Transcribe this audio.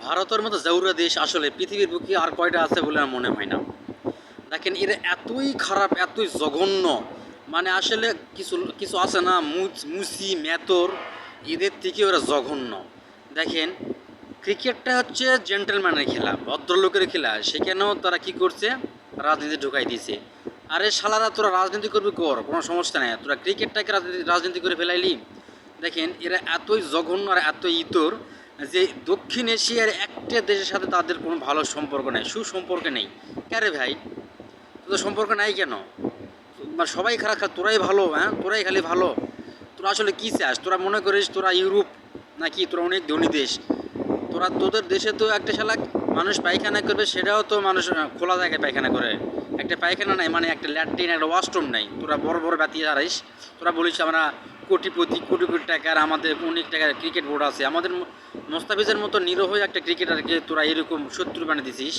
ভারতের মতো জাউরা দেশ আসলে পৃথিবীর বুকে আর কয়টা আছে বলে আমার মনে হয় না। দেখেন এরা এতই খারাপ, এতই জঘন্য, মানে আসলে কিছু কিছু আছে না, মুসি মেতর, এদের থেকে ওরা জঘন্য। দেখেন, ক্রিকেটটা হচ্ছে জেন্টেলম্যানের খেলা, ভদ্রলোকের খেলা, সেখানেও তারা কি করছে, রাজনীতি ঢুকাই দিয়েছে। আরে শালারা, তোরা রাজনীতি করবি কর, কোনো সমস্যা নেই, তোরা ক্রিকেটটাকে রাজনীতি করে ফেলাইলি। দেখেন এরা এতই জঘন্য আর এতই ইতর যে দক্ষিণ এশিয়ার একটা দেশের সাথে তাদের কোনো ভালো সম্পর্ক নেই, সুসম্পর্ক নেই। ক্যারে ভাই, তোদের সম্পর্ক নাই কেন? মানে সবাই খারাপ, তোরাই ভালো, হ্যাঁ তোরাই খালি ভালো। তোরা আসলে কী চাস? তোরা মনে করিস তোরা ইউরোপ নাকি? তোরা অনেক ধনী দেশ। তোদের দেশে তো একটা শালা মানুষ পায়খানা করবে, সেটাও তো মানুষ খোলা জায়গায় পায়খানা করে। একটা পায়খানা নাই, মানে একটা ল্যাট্রিন, একটা ওয়াশরুম নাই। তোরা বড় বড় বাতিয়ে হারাইস। তোরা বলিস আমরা কোটিপতি, কোটি কোটি টাকার, আমাদের অনেক টাকার ক্রিকেট বোর্ড আছে। আমাদের মোস্তাফিজের মতো নিরহ একটা ক্রিকেটারকে তোরা এরকম শত্রু বানিয়ে দিছিস।